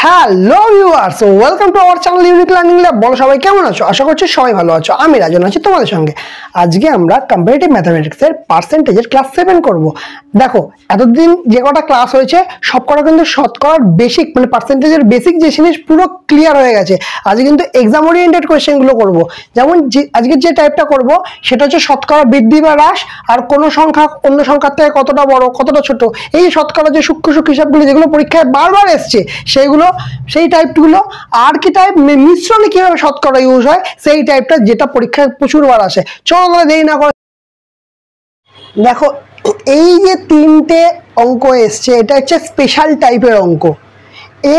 Hello viewers, welcome to our channel unique learning lab. বলো সবাই কেমন আছো? আশা করছি সবাই ভালো আছো। আমি রাজন আছি তোমাদের সঙ্গে। আজকে আমরা কম্পারেটিভ ম্যাথামেটিক্সের পার্সেন্টেজের ক্লাস 7 করব। দেখো, এতদিন যে কটা ক্লাস হয়েছে সব কটা কিন্তু শতকরার বেসিক মানে পার্সেন্টেজের বেসিক যে জিনিস পুরো ক্লিয়ার হয়ে গেছে। আজকে কিন্তু এক্সাম ওরিয়েন্টেড কোয়েশ্চেনগুলো করব। যেমন আজকে যে টাইপটা করব সেটা হচ্ছে শতকরা বৃদ্ধি বা হ্রাস, আর কোনো সংখ্যা অন্য সংখ্যার থেকে কতটা বড় কতটা ছোট, এই শতকরা যে সূক্ষ্ম হিসাবগুলো যেগুলো পরীক্ষায় বারবার এসছে সেইগুলো, সেই টাইপগুলো। আর কি টাইপ মিশ্রণে কিভাবে শতকরা ইউজ হয় সেই টাইপটা যেটা পরীক্ষায় প্রচুরবার আসে। চলো আমরা দেরি না করে দেখো, এই যে তিনটে অঙ্ক এসছে এটা হচ্ছে স্পেশাল টাইপের অঙ্ক।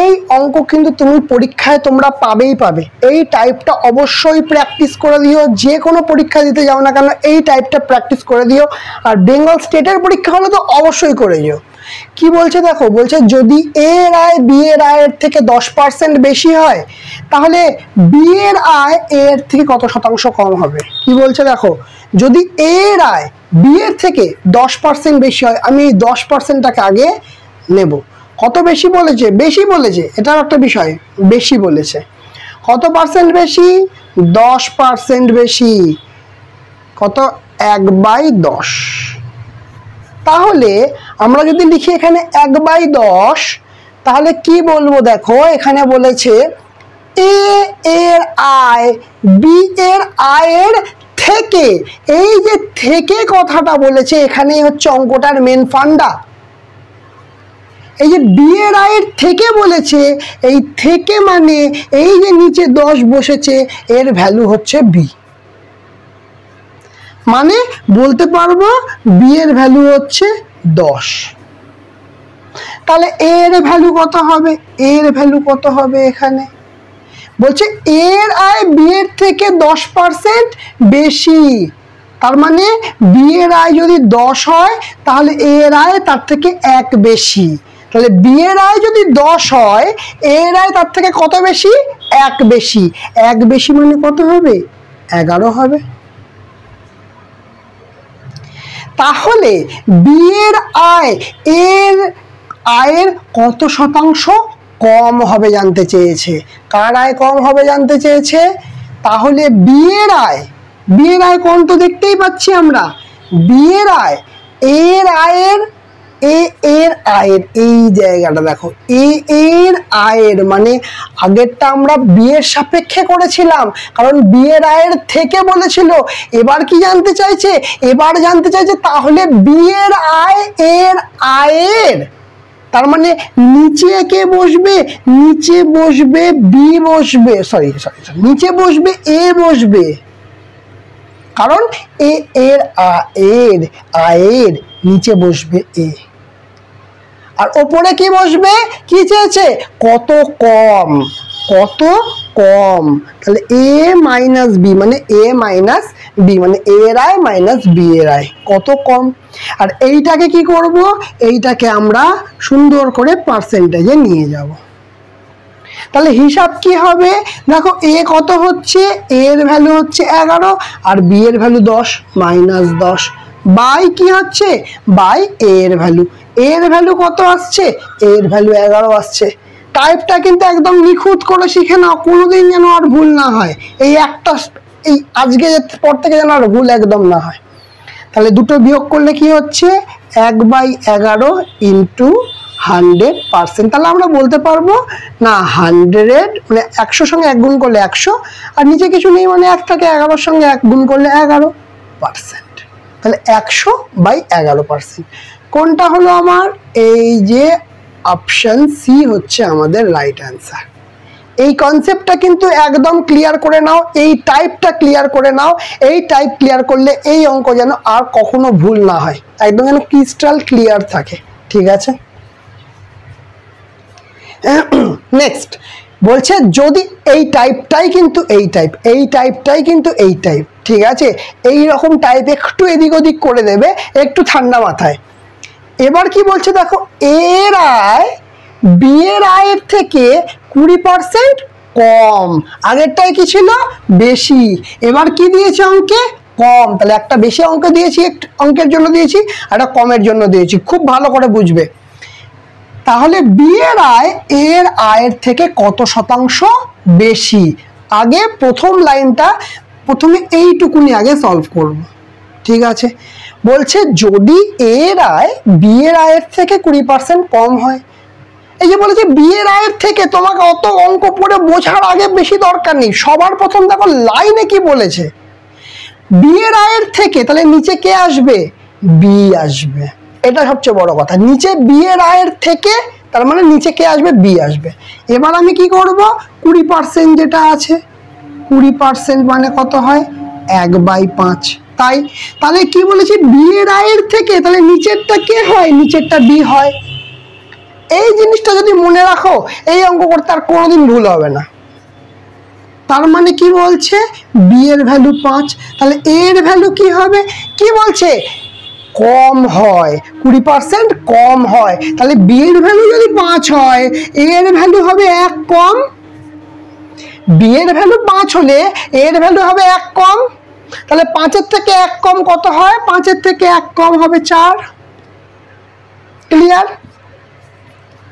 এই অঙ্ক কিন্তু তুমি পরীক্ষায় তোমরা পাবেই পাবে। এই টাইপটা অবশ্যই প্র্যাকটিস করে দিও, যে কোনো পরীক্ষা দিতে যাও না কেন এই টাইপটা প্র্যাকটিস করে দিও। আর বেঙ্গল স্টেটের পরীক্ষা হলে তো অবশ্যই করে দিও। কি বলছে দেখো, বলছে যদি এ এর আয় বি এর আয়ের থেকে 10% বেশি হয় তাহলে বি এর আয় এ এর থেকে কত শতাংশ কম হবে। কি বলছে দেখো, যদি এ এর আয় বি এর থেকে 10% বেশি হয়, আমি 10%টাকে আগে নেব। কত বেশি বলেছে? বেশি বলেছে, এটার একটা বিষয়, বেশি বলেছে। কত পার্সেন্ট বেশি? 10% বেশি। কত? 1/10। তাহলে আমরা যদি লিখি এখানে 1/10, তাহলে কি বলবো দেখো, এখানে বলেছে এ এর আয় বি এর আয়ের থেকে, এই যে থেকে কথাটা বলেছে এখানেই হচ্ছে অঙ্কটার মেন ফান্ডা। এই যে বি এর আয়ের থেকে বলেছে, এই থেকে মানে এই যে নিচে 10 বসেছে এর ভ্যালু হচ্ছে বি। মানে বলতে পারবো বি এর ভ্যালু হচ্ছে 10। তাহলে এর ভ্যালু কত হবে? এর ভ্যালু কত হবে? এখানে বলছে এর আয় বি এর থেকে 10% বেশি। তার মানে বি এর আয় যদি 10 হয় তাহলে এর আয় তার থেকে 1 বেশি। তাহলে বি এর আয় যদি 10 হয় এর আয় তার থেকে কত বেশি? 1 বেশি। 1 বেশি মানে কত হবে? 11 হবে। তাহলে বি এর আয় এর আয়ের কত শতাংশ কম হবে জানতে চেয়েছে। কার আয় কম হবে জানতে চেয়েছে। তাহলে বি এর আয় কোন তো দেখতেই পাচ্ছি আমরা। বি এর আয় এর আয়ের এর আয়ের এই জায়গাটা দেখো, এর আয়ের মানে আগেরটা আমরা বি এর সাপেক্ষে করেছিলাম, কারণ বি এর আয়ের থেকে বলেছিল। এবার কি জানতে চাইছে? এবার জানতে চাইছে তাহলে বি এর আয় এর আয়ের, তার মানে নিচে কে বসবে? নিচে বসবে বি বসবে, সরি নিচে বসবে এ বসবে, কারণ এর আয়ের নিচে বসবে এ। আর ওপরে কি বসবে? কি চেয়েছে? কত কম, কত কম। তাহলে এ মাইনাস বি মানে এ মাইনাস বি মানে এর আয় মাইনাস বি এর আয়, কত কম। আর এইটাকে কি করব? এইটাকে আমরা সুন্দর করে পার্সেন্টেজে নিয়ে যাব। তাহলে হিসাব কি হবে দেখো, এ কত হচ্ছে? এর ভ্যালু হচ্ছে 11 আর বি এর ভ্যালু 10, মাইনাস 10 বাই কি হচ্ছে? বাই এর ভ্যালু। এর ভ্যালু কত আসছে? এর ভ্যালু 11 আসছে। টাইপটা কিন্তু একদম নিখুঁত করে শিখে নাও, কোনোদিন যেন আর ভুল না হয়। এই একটা, এই আজকে পর থেকে যেন আর ভুল একদম না হয়। তাহলে দুটো বিয়োগ করলে কি হচ্ছে? 1/11 ইন্টু 100%। তাহলে আমরা বলতে পারবো না 100 মানে 100 সঙ্গে 1 গুণ করলে 100, আর নিচে কিছু নেই মানে 1 থেকে 11 সঙ্গে 1 গুণ করলে 11%। তাহলে 100/11%। কোনটা হলো আমার? এই যে অপশন সি হচ্ছে আমাদের রাইট অ্যান্সার। এই কনসেপ্টটা কিন্তু একদম ক্লিয়ার করে নাও, এই টাইপটা ক্লিয়ার করে নাও। এই টাইপ ক্লিয়ার করলে এই অঙ্ক যেন আর কখনো ভুল না হয়, একদম যেন ক্রিস্টাল ক্লিয়ার থাকে। ঠিক আছে, নেক্সট বলছে যদি এই টাইপটাই কিন্তু এই টাইপটাই কিন্তু এই টাইপ, ঠিক আছে, এই রকম টাইপ একটু এদিক ওদিক করে দেবে একটু ঠান্ডা মাথায়। এবার কি বলছে দেখো, এর আয় বি এর আয়ের থেকে 20% কম। আগেরটাই কি ছিল? বেশি। এবার কি দিয়েছে অঙ্কে? কম। তাহলে একটা বেশি অঙ্ক দিয়েছি, অঙ্কের জন্য দিয়েছি, একটা কমের জন্য দিয়েছি। খুব ভালো করে বুঝবে। তাহলে বি এর আয় এর আয়ের থেকে কত শতাংশ বেশি? আগে প্রথম লাইনটা প্রথমে এইটুকুনি আগে সলভ করব, ঠিক আছে? বলছে যদি এর আয় বি এর আয়ের থেকে 20% কম হয়। এই যে বলেছে বি এর আয়ের থেকে, তোমাকে অত অঙ্ক পড়ে বোঝার আগে বেশি দরকার নেই, সবার প্রথম দেখো লাইনে কি বলেছে, বি এর আয়ের থেকে, তাহলে নিচে কে আসবে? বি আসবে, এটা সবচেয়ে বড় কথা। নিচে বি এর আয়ের থেকে, তার মানে নিচে কে আসবে? বি আসবে। এবার আমি কি করব, 20% যেটা আছে, 20% মানে কত হয়? 1/5। তাই তাহলে কি বলেছি, বি এর আয়ের থেকে, তাহলে নিচেরটা কে হয়? নিচেরটা বি হয়। এই জিনিসটা যদি মনে রাখো, এই অঙ্ক করতে আর কোনোদিন ভুল হবে না। তার মানে কি বলছে, বি এর ভ্যালু 5, তাহলে এর ভ্যালু কি হবে? কি বলছে? কম হয়, 20% কম হয়। তাহলে বি এর ভ্যালু যদি 5 হয়, এর ভ্যালু হবে 1 কম। বি এর ভ্যালু 5 হলে এর ভ্যালু হবে 1 কম। তাহলে 5-এর থেকে 1 কম কত হয়? 5-এর থেকে 1 কম হবে 4। ক্লিয়ার?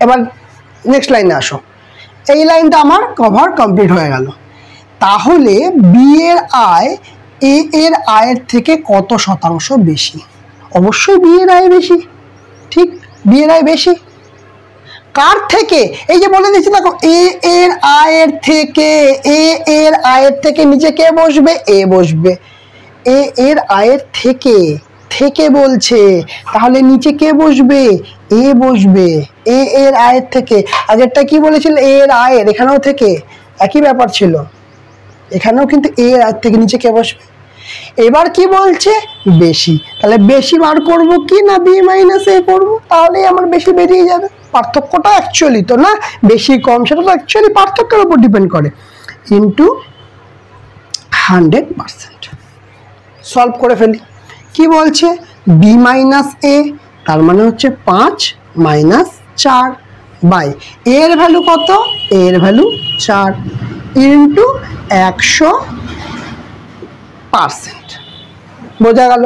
এবার নেক্সট লাইনে আসো। এই লাইনটা আমার কভার কমপ্লিট হয়ে গেল। তাহলে বি এর আয় এ এর আয়ের থেকে কত শতাংশ বেশি? অবশ্যই বি এর আয় বেশি, ঠিক? বি এর আয় বেশি কার থেকে? এই যে বলে দিচ্ছি দেখো, এ এর আয়ের থেকে, এ এর আয়ের থেকে নিচে কে বসবে? এ বসবে। এ এর আয়ের থেকে, থেকে বলছে, তাহলে নিচে কে বসবে? এ বসবে। এ এর আয়ের থেকে, আগেরটা কি বলেছিল? এ এর আয়ের, এখানেও থেকে একই ব্যাপার ছিল, এখানেও কিন্তু এ এর আয়ের থেকে নিচে কে বসবে? এবার কি বলছে? বেশি। তাহলে বেশি বার করব কি না বি মাইনাস এ করবো, তাহলেই আমার বেশি বেরিয়ে যাবে। পার্থক্যটা অ্যাকচুয়ালি তো না, বেশি কম সেটা তো অ্যাকচুয়ালি পার্থক্যের উপর ডিপেন্ড করে। ইন্টু 100%। সলভ করে ফেলি। কি বলছে? বি মাইনাস এ, তার মানে হচ্ছে 5 মাইনাস 4 বাই এর ভ্যালু কত? এর ভ্যালু 4 ইন্টু 100%। বোঝা গেল?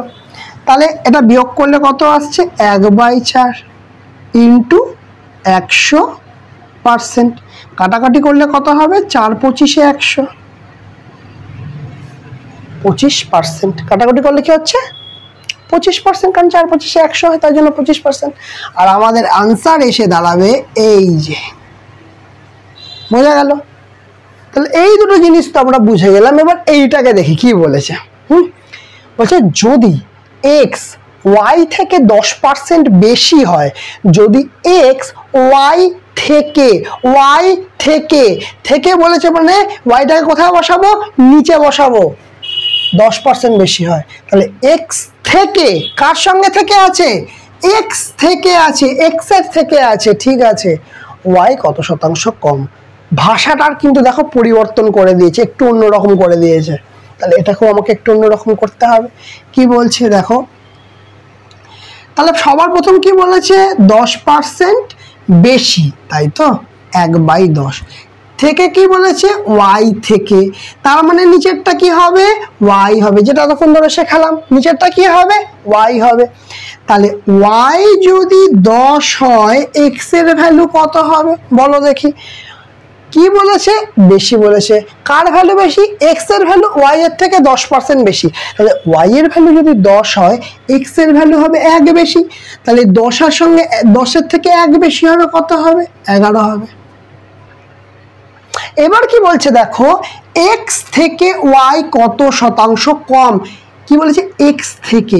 তাহলে এটা বিয়োগ করলে কত আসছে? 1/4 ইন্টু 100%। কাটাকাটি করলে কত হবে? 4×25 100, 25%। কাটাকাটি করলে কি হচ্ছে? 25%, কারণ 4×25 100 হয়, তাই জন্য 25%। আর আমাদের আনসার এসে দাঁড়াবে এই যে। বোঝা গেল? তাহলে এই দুটো জিনিস তো আমরা বুঝে গেলাম। এবার এইটাকে দেখি কি বলেছে। বলছে যদি এক্স ওয়াই থেকে 10% বেশি হয়, যদি এক্স ওয়াই থেকে, ওয়াই থেকে, থেকে বলেছে মানে ওয়াইটাকে কোথায় বসাবো? নিচে বসাবো। 10% বেশি হয়, তাহলে এক্স থেকে, কার সঙ্গে থেকে আছে? এক্স থেকে আছে, এক্স এর থেকে আছে, ঠিক আছে। ওয়াই কত শতাংশ কম? ভাষাটার কিন্তু দেখো পরিবর্তন করে দিয়েছে, একটু অন্যরকম করে দিয়েছে। তাহলে এটাকেও আমাকে একটু অন্যরকম করতে হবে। কি বলছে দেখো, তাহলে সবার প্রথম কি বলেছে? 10% বেশি, তাই তো? 1/10 থেকে কি বলেছে? ওয়াই থেকে, তার মানে নিচেরটা কি হবে? ওয়াই হবে, যেটা তখন ধরে শেখালাম। নিচেরটা কি হবে? ওয়াই হবে। তাহলে ওয়াই যদি 10 হয়, এক্স এর ভ্যালু কত হবে বলো দেখি? কি বলেছে? বেশি বলেছে। কার ভ্যালু বেশি? এক্স এর ভ্যালু ওয়াই এর থেকে 10% বেশি। তাহলে ওয়াই এর ভ্যালু যদি 10 হয়, এক্স এর ভ্যালু হবে 1 বেশি। তাহলে 10 এর সঙ্গে 10 এর থেকে 1 বেশি হবে কত হবে? 11 হবে। এবার কি বলছে দেখো, এক্স থেকে ওয়াই কত শতাংশ কম? কি বলেছে? এক্স থেকে,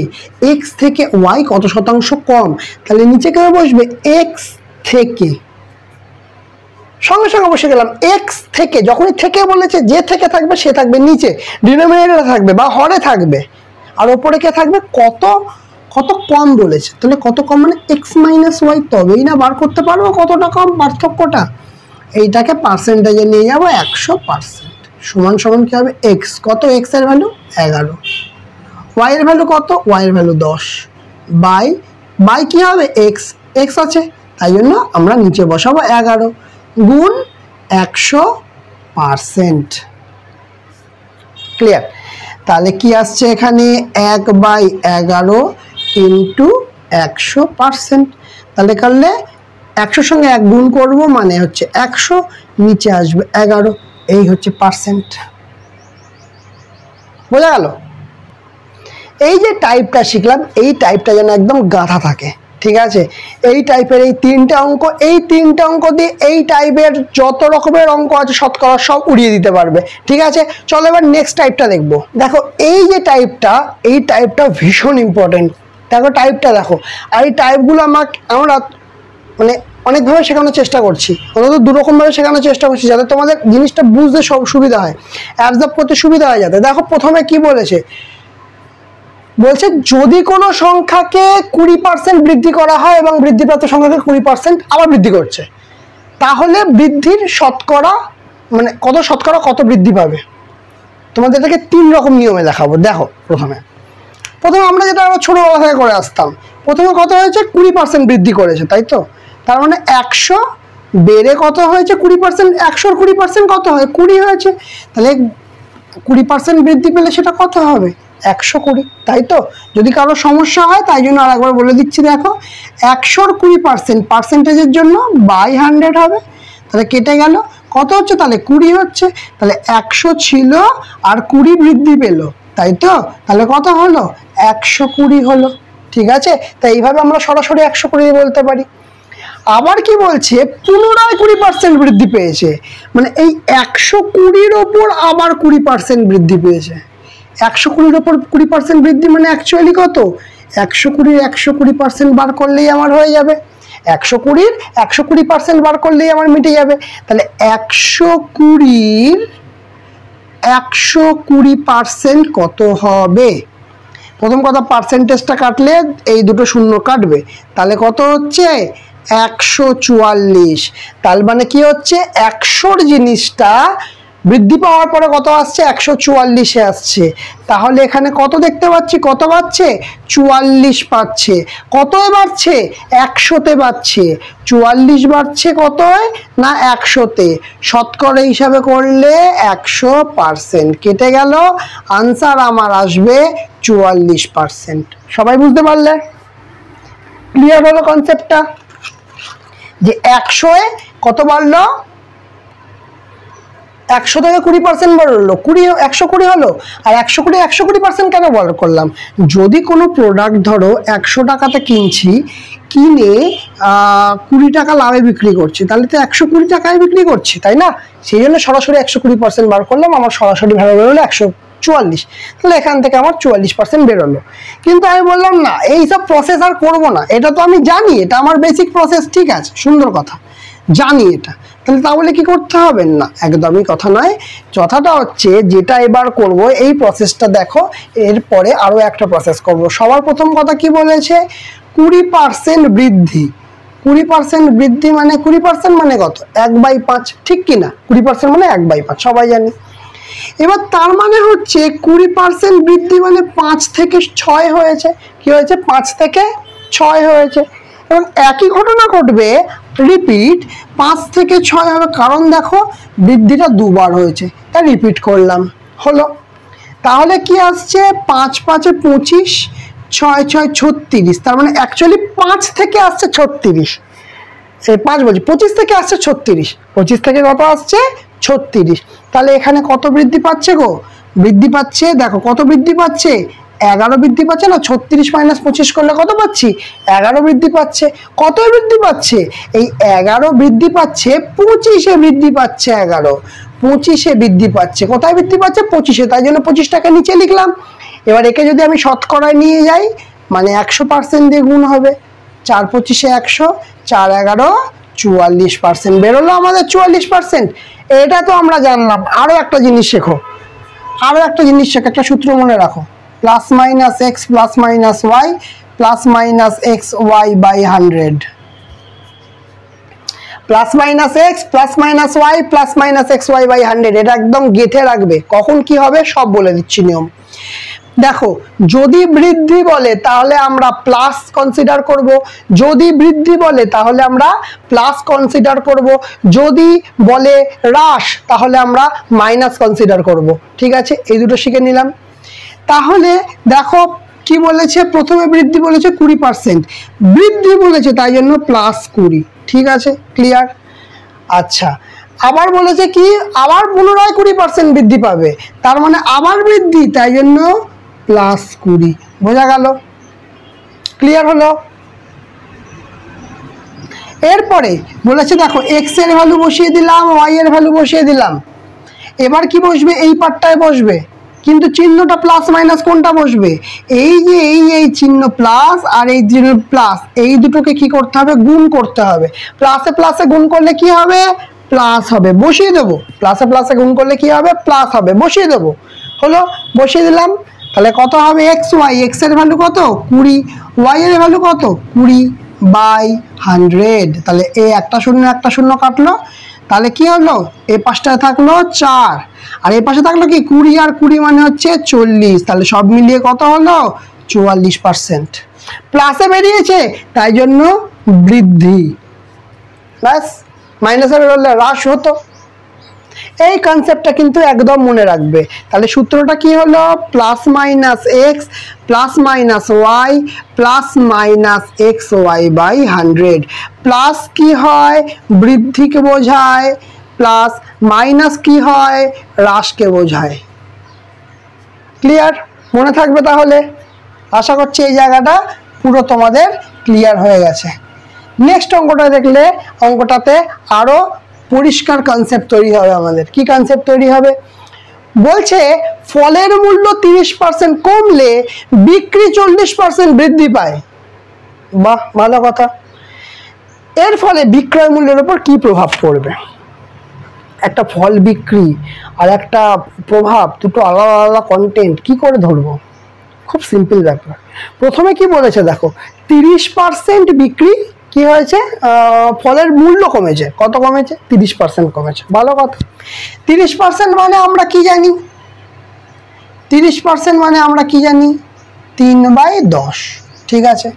এক্স থেকে ওয়াই কত শতাংশ কম? তাহলে নিচে কেন বসবে? এক্স থেকে, সঙ্গে সঙ্গে বসে গেলাম। এক্স থেকে, যখনই থেকে বলেছে, যে থেকে থাকবে সে থাকবে নিচে, ডিনোমিনেটরে থাকবে বা হরে থাকবে, আর ওপরে কে থাকবে? কত, কত কম বলেছে। তাহলে কত কম মানে এক্স মাইনাস ওয়াই, তবেই না বার করতে পারবো কতটা কম পার্থক্যটা। এইটাকে পার্সেন্টেজে নিয়ে যাবো 100%। সমান সমান কি হবে? এক্স কত? এক্স এর ভ্যালু 11, ওয়াই এর ভ্যালু কত? ওয়াই এর ভ্যালু 10 বাই, বাই কি হবে? এক্স, এক্স আছে, তাই জন্য আমরা নিচে বসাবো 11 গুণ 100%। ক্লিয়ার? তাহলে কি আসছে এখানে? 1/11 ইন্টু 100%। তাহলে করলে 100 সঙ্গে 1 গুণ করব মানে হচ্ছে 100, নিচে আসবে 11, এই হচ্ছে পার্সেন্ট। বোঝা গেল? এই যে টাইপটা শিখলাম, এই টাইপটা যেন একদম গাঁথা থাকে, ঠিক আছে? এই টাইপের এই 3টে অঙ্ক, এই 3টে অঙ্ক দিয়ে এই টাইপের যত রকমের অঙ্ক আছে শতকরা সব উড়িয়ে দিতে পারবে, ঠিক আছে? চলো এবার নেক্সট টাইপটা দেখবো। দেখো এই যে টাইপটা, এই টাইপটা ভীষণ ইম্পর্টেন্ট। দেখো টাইপটা দেখো, আর এই টাইপগুলো আমরা মানে অনেকভাবে শেখানোর চেষ্টা করছি, অন্তত 2 রকমভাবে শেখানোর চেষ্টা করছি যাতে তোমাদের জিনিসটা বুঝতে সব সুবিধা হয়, অ্যাবজর্ব করতে সুবিধা হয় যাতে। দেখো প্রথমে কি বলেছে, যদি কোনো সংখ্যাকে 20% বৃদ্ধি করা হয় এবং বৃদ্ধিপ্রাপ্ত সংখ্যাকে 20% আবার বৃদ্ধি করছে, তাহলে বৃদ্ধির শতকরা মানে কত শতকরা কত বৃদ্ধি পাবে। তোমাদের এটাকে 3 রকম নিয়মে দেখাবো। দেখো প্রথমে আমরা যেটা ছোটবেলা থেকে করে আসতাম, প্রথমে কত হয়েছে 20% বৃদ্ধি করেছে, তাই তো? তার মানে 100 বেড়ে কত হয়েছে 20%, 100-র 20% কত হয় 20 হয়েছে, তাহলে 20% বৃদ্ধি পেলে সেটা কত হবে 120, তাই তো? যদি কারো সমস্যা হয় তাই জন্য আরেকবার বলে দিচ্ছি, দেখো 100-র 20% পার্সেন্টেজের জন্য বাই 100 হবে, তাহলে কেটে গেল কত হচ্ছে, তাহলে 20 হচ্ছে, তাহলে 100 ছিল আর 20 বৃদ্ধি পেল, তাই তো? তাহলে কত হলো 120 হলো, ঠিক আছে? তাই এইভাবে আমরা সরাসরি 120 বলতে পারি। আবার কি বলছে, পুনরায় 20% বৃদ্ধি পেয়েছে, মানে এই 120-র ওপর আবার 20% বৃদ্ধি পেয়েছে। 120-র ওপর 20% বৃদ্ধি মানে অ্যাকচুয়ালি কত, 120-র 120% বার করলেই আমার হয়ে যাবে, 120-র 120% বার করলেই আমার মিটে যাবে। তাহলে 120-র 120% কত হবে? প্রথম কথা পার্সেন্টেজটা কাটলে এই দুটো শূন্য কাটবে, তাহলে কত হচ্ছে 144। তার মানে কি হচ্ছে 100-র জিনিসটা বৃদ্ধি পাওয়ার পরে কত আসছে 144-এ আসছে, তাহলে এখানে কত দেখতে পাচ্ছি, কত বাড়ছে 44 পাচ্ছে। কত বাড়ছে 100-তে বাড়ছে, 44 বাড়ছে কত না 100-তে, শতকরা হিসাবে করলে 100%, কেটে গেল, আনসার আমার আসবে 44%। সবাই বুঝতে পারলে? ক্লিয়ার হলো কনসেপ্টটা যে 100-এ কত বাড়লো, 100 থেকে 20% বাড়লো, 120 হলো। আর 120% কেন বড় করলাম, যদি কোনো প্রোডাক্ট ধরো 100 টাকাতে কিনছি, কিনে 20 টাকা লাভে বিক্রি করছি, তাহলে তো 120 টাকায় বিক্রি করছি, তাই না? সেই জন্য সরাসরি 120% বার করলাম, আমার সরাসরি ভাবে বেরোলো 144, তাহলে এখান থেকে আমার 44% বেরোলো। কিন্তু আমি বললাম না এইসব প্রসেস আর করবো না, এটা তো আমি জানি, এটা আমার বেসিক প্রসেস, ঠিক আছে, সুন্দর কথা, জানি এটা, তাহলে তাহলে কি করতে হবে না, একদমই কথা নয়। কথাটা হচ্ছে যেটা এবার করব এই প্রসেসটা দেখো, এরপরে আরো একটা প্রসেস করব। সবার প্রথম কথা কি বলেছে, 20% বৃদ্ধি। 20% বৃদ্ধি মানে 20% মানে কত 1/5, ঠিক কিনা? 20% মানে 1/5 সবাই জানি। এবার তার মানে হচ্ছে 20% বৃদ্ধি মানে 5 থেকে 6 হয়েছে, কি হয়েছে 5 থেকে 6 হয়েছে, এবং একই ঘটনা ঘটবে রিপিট 5 থেকে 6 হবে, কারণ দেখো বৃদ্ধিটা দুবার হয়েছে, তাই রিপিট করলাম, হলো। তাহলে কি আসছে 5 5 25, 6 6 36, তার মানে অ্যাকচুয়ালি 5 থেকে আসছে 36, এই 5 বলছি 25 থেকে আসছে 36, 25 থেকে কত আসছে 36, তাহলে এখানে কত বৃদ্ধি পাচ্ছে গো, বৃদ্ধি পাচ্ছে, দেখো কত বৃদ্ধি পাচ্ছে 11 বৃদ্ধি পাচ্ছে না, 36 - 25 করলে কত পাচ্ছি 11 বৃদ্ধি পাচ্ছে। কত বৃদ্ধি পাচ্ছে, এই 11 বৃদ্ধি পাচ্ছে 25-এ বৃদ্ধি পাচ্ছে, 11 25-এ বৃদ্ধি পাচ্ছে, কোথায় বৃদ্ধি পাচ্ছে 25-এ, তাই জন্য 25টাকে নিচে লিখলাম। এবার একে যদি আমি শতকরায় নিয়ে যাই মানে 100% দিয়ে গুণ হবে, 4 25-এ 100, 4 11 44% বেরোলো আমাদের 44%। এটা তো আমরা জানলাম। আরো একটা জিনিস শেখো, আরো একটা জিনিস শেখো, একটা সূত্র মনে রাখো, plus minus x plus minus y plus minus x y by 100, plus minus x plus minus y plus minus x y by 100, এটা একদম গেঁথে রাখবে, কখন কি হবে সব বলে দিচ্ছি নিয়ম। দেখো যদি বৃদ্ধি বলে তাহলে আমরা প্লাস কনসিডার করব, যদি বৃদ্ধি বলে তাহলে আমরা প্লাস কনসিডার করব, যদি বলে হ্রাস তাহলে আমরা মাইনাস কনসিডার করব, ঠিক আছে? এই দুটো শিখে নিলাম। তাহলে দেখো কি বলেছে, প্রথমে বৃদ্ধি বলেছে 20%, বৃদ্ধি বলেছে তাই জন্য প্লাস 20, ঠিক আছে, ক্লিয়ার। আচ্ছা, আবার বলেছে কি, আবার পুনরায় 20% বৃদ্ধি পাবে, তার মানে আবার বৃদ্ধি, তাই জন্য +20। বোঝা গেল? ক্লিয়ার হলো? এরপরে বলেছে দেখো এক্স এর ভ্যালু বসিয়ে দিলাম, ওয়াই এর ভ্যালু বসিয়ে দিলাম, এবার কি বসবে, এই পার্টটায় বসবে, কিন্তু চিহ্নটা প্লাস মাইনাস কোনটা বসবে, এই যে এই চিহ্ন প্লাস আর এই চিহ্ন প্লাস, এই দুটোকে কি করতে হবে, গুণ করতে হবে। প্লাসে প্লাসে গুণ করলে কি হবে, প্লাস হবে, বসিয়ে দেবো। প্লাসে প্লাসে গুণ করলে কি হবে, প্লাস হবে, বসিয়ে দেবো। হলো, বসিয়ে দিলাম। তাহলে কত হবে, এক্স ওয়াই, এক্স এর ভ্যালু কত, 20, ওয়াই এর ভ্যালু কত, 20/100। তাহলে এই একটা শূন্য কাটলো, তাহলে কি হলো, এই পাশটায় থাকলো 4, আর এই পাশে থাকলো কি 20, আর 20 মানে হচ্ছে 40। তাহলে সব মিলিয়ে কত হলো, 44%। প্লাসে বেরিয়েছে, তাই জন্য বৃদ্ধি, ব্যাস। মাইনাসে বেরোলে হ্রাস হতো। এই কনসেপ্টটা কিন্তু একদম মনে রাখবে। তাহলে সূত্রটা কি হলো, +-x +-y +-xy/100। প্লাস কি হয়, বৃদ্ধিকে বোঝায়, প্লাস মাইনাস কি হয়, হ্রাসকে বোঝায়। ক্লিয়ার? মনে থাকবে তাহলে। আশা করছি এই জায়গাটা পুরো তোমাদের ক্লিয়ার হয়ে গেছে। নেক্সট অঙ্কটা দেখলে, অঙ্কটাতে আরো পরিষ্কার কনসেপ্ট তৈরি হবে আমাদের। কি কনসেপ্ট তৈরি হবে, বলছে ফলের মূল্য 30% কমলে বিক্রি 40% বৃদ্ধি পায়। বাহ, ভালো কথা। এর ফলে বিক্রয় মূল্যের উপর কি প্রভাব পড়বে? একটা ফল বিক্রি আর একটা প্রভাব, দুটো আলাদা আলাদা কন্টেন্ট, কি করে ধরবো? খুব সিম্পল ব্যাপার। প্রথমে কি বলেছে দেখো, 30% বিক্রি কি হয়েছে, ফলের মূল্য কমেছে। কত কমেছে, 30% কমেছে। ভালো কথা। 30% মানে আমরা কি জানি, 30% মানে আমরা কি জানি, 3/10। ঠিক আছে,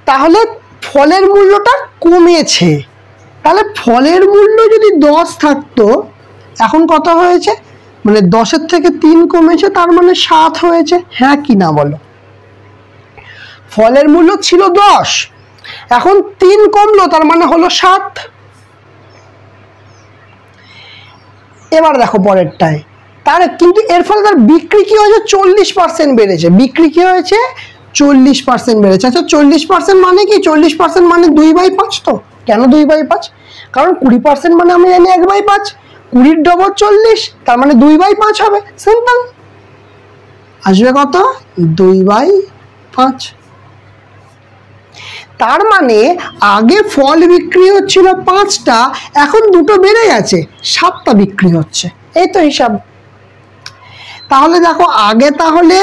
তাহলে ফলের মূল্যটা কমেছে। তাহলে ফলের মূল্য যদি 10 থাকতো, এখন কত হয়েছে, মানে 10-এর থেকে 3 কমেছে, তার মানে 7 হয়েছে। হ্যাঁ কি না বলো? ফলের মূল্য ছিল 10, এখন 3 কমলো, তার মানে হলো 7। এবার দেখো পরেরটায়, তার কিন্তু এর ফলে তার বিক্রি কি হয়েছে, 40% বেড়েছে। বিক্রি কি হয়েছে, 40% বেড়েছে। আচ্ছা 40% মানে কি, 40% মানে 2/5। তো কেন 2/5? কারণ 20% মানে আমি জানি 1/5, 20 ডবল 40, তার মানে 2/5 হবে। সিম্পল। আসবে কত, 2/5। তার মানে আগে ফল বিক্রি হচ্ছিল 5টা, এখন 2টো বেড়ে গেছে, 7টা বিক্রি হচ্ছে। এই তো হিসাব। তাহলে দেখো আগে তাহলে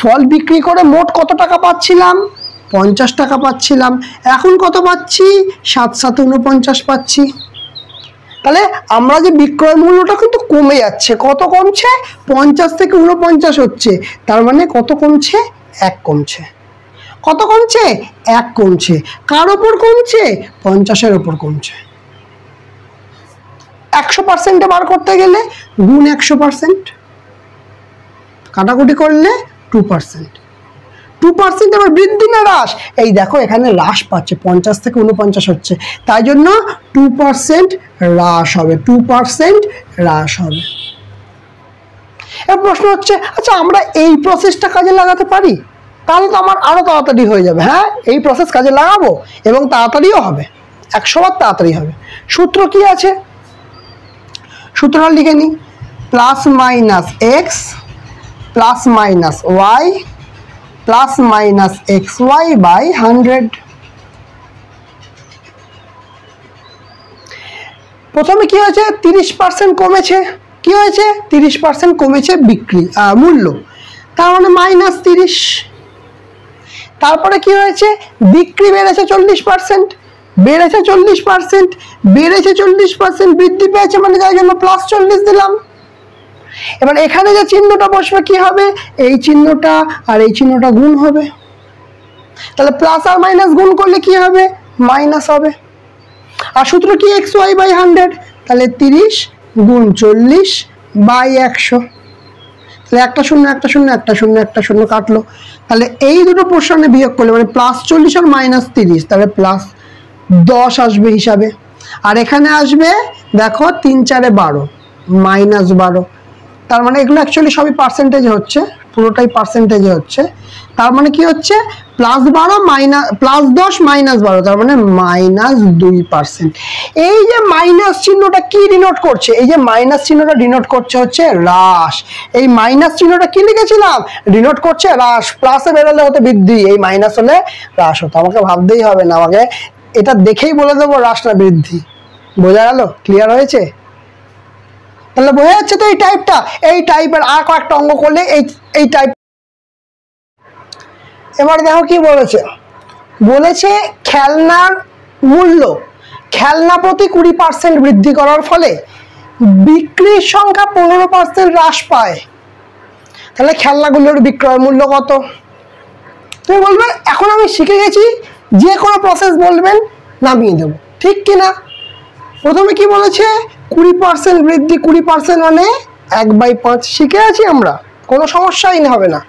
ফল বিক্রি করে মোট কত টাকা পাচ্ছিলাম, 50 টাকা পাচ্ছিলাম। এখন কত পাচ্ছি, 7×7 49 পাচ্ছি। তাহলে আমরা যে বিক্রয় মূল্যটা কিন্তু কমে যাচ্ছে। কত কমছে, 50 থেকে 49 হচ্ছে, তার মানে কত কমছে, 1 কমছে। কত কমছে, 1 কমছে। কার ওপর কমছে, 50-এর ওপর কমছে। 100% বার করতে গেলে গুণ 100%, কাটাকুটি করলে 2%। 2% আবার বৃদ্ধি না হ্রাস, এই দেখো এখানে হ্রাস পাচ্ছে, 50 থেকে 49 হচ্ছে, তাই জন্য 2% হ্রাস হবে। 2% হ্রাস হবে। এর প্রশ্ন হচ্ছে, আচ্ছা আমরা এই প্রসেসটা কাজে লাগাতে পারি? তাহলে তো আমার আরো তাড়াতাড়ি হয়ে যাবে। হ্যাঁ, এই প্রসেস কাজে লাগাবো এবং তাড়াতাড়িও হবে, 100 বার তাড়াতাড়ি হবে। সূত্র কি আছে, সূত্রটা লিখে নিই, +-x +-y +-xy/100। প্রথমে কি হয়েছে, 30% কমেছে। কি হয়েছে, 30% কমেছে বিক্রি মূল্য, তার মানে -30। তারপরে কি হয়েছে, বিক্রি বেড়েছে 40%, বেড়েছে 40%, বেড়েছে 40%, বৃদ্ধি পেয়েছে, মানে তাই জন্য +40 দিলাম। এবার এখানে যে চিহ্নটা বসবে কি হবে, এই চিহ্নটা আর এই চিহ্নটা গুণ হবে। তাহলে প্লাস আর মাইনাস গুণ করলে কি হবে, মাইনাস হবে। আর সূত্র কি, xy/100, তাহলে 30 গুণ 40/100। তাহলে একটা শূন্য একটা শূন্য একটা শূন্য একটা শূন্য কাটলো। তাহলে এই দুটো পোর্শনে বিয়োগ করলে মানে +40 আর -30, তাহলে 10 আসবে হিসাবে। আর এখানে আসবে দেখো 3 4 12 -12। তার মানে এগুলো অ্যাকচুয়ালি সবই পার্সেন্টেজে হচ্ছে, পুরোটাই পার্সেন্টেজে হচ্ছে। তার মানে কি হচ্ছে +10 -12, তার মানে -2%। এই যে মাইনাস চিহ্নটা কি ডিনোট করছে? এই যে মাইনাস চিহ্নটা ডিনোট করছে হচ্ছে হ্রাস। এই মাইনাস চিহ্নটা কি লিখেছিলাম? ডিনোট করছে হ্রাস। প্লাসে বেরোলে হতো বৃদ্ধি, এই মাইনাস হলে হ্রাস হতো। আমাকে ভাবতেই হবে না, আমাকে এটা দেখেই বলে দেবো হ্রাস না বৃদ্ধি। বোঝা গেল? ক্লিয়ার হয়েছে? তাহলে বোঝা যাচ্ছে তো এই টাইপটা, এই টাইপের আর কয়েকটা অঙ্ক করলে এই টাইপ। এবার দেখো কি বলেছে, বলেছে খেলনার মূল্য খেলনা প্রতি 20% বৃদ্ধি করার ফলে বিক্রির সংখ্যা 15% হ্রাস পায়। তাহলে খেলনাগুলোর বিক্রয় মূল্য কত? তুমি বলবে এখন আমি শিখে গেছি, যে কোনো প্রসেস বলবেন নামিয়ে দেবো, ঠিক কিনা? প্রথমে কি বলেছে 20% বৃদ্ধি, 20% মানে 1/5 শিখে আছি আমরা, কোনো সমস্যাই হবে না।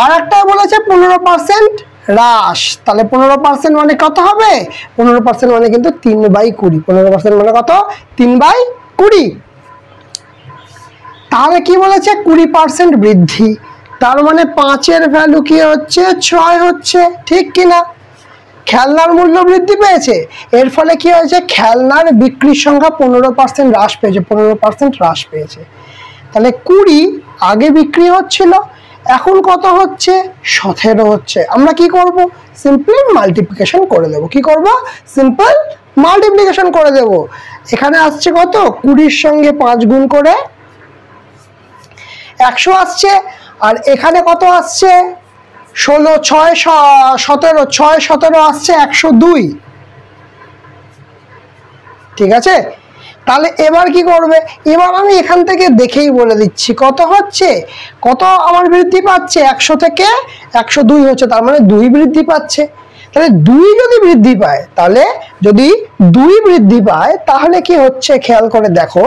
আর একটা বলেছে 15% হ্রাস, তাহলে 15% মানে কত হবে? 15% মানে কিন্তু 3/20। 15% মানে কত? 3/20। তাহলে কি বলেছে 20% বৃদ্ধি, তার মানে 5-এর ভ্যালু কি হচ্ছে? 6 হচ্ছে, ঠিক কিনা? খেলনার মূল্য বৃদ্ধি পেয়েছে, এর ফলে কি হয়েছে? খেলনার বিক্রির সংখ্যা 15% হ্রাস পেয়েছে, 15% হ্রাস পেয়েছে। তাহলে 20 আগে বিক্রি হচ্ছিল, এখন কত হচ্ছে? 17 হচ্ছে। আমরা কি করব? সিম্পল মাল্টিপ্লিকেশন করে দেব। কি করব? সিম্পল মাল্টিপ্লিকেশন করে দেব। এখানে আসছে কত? 20-র সঙ্গে 5 গুণ করে 100 আসছে, আর এখানে কত আসছে? 16 6 17 6 17 আসছে 102। ঠিক আছে? তাহলে এবার কি করবে? এবার আমি এখান থেকে দেখেই বলে দিচ্ছি কত হচ্ছে, কত আমার বৃদ্ধি পাচ্ছে। 100 থেকে 102 হচ্ছে, তার মানে 2 বৃদ্ধি পাচ্ছে। তাহলে 2 যদি বৃদ্ধি পায়, তাহলে যদি 2 বৃদ্ধি পায় তাহলে কি হচ্ছে খেয়াল করে দেখো,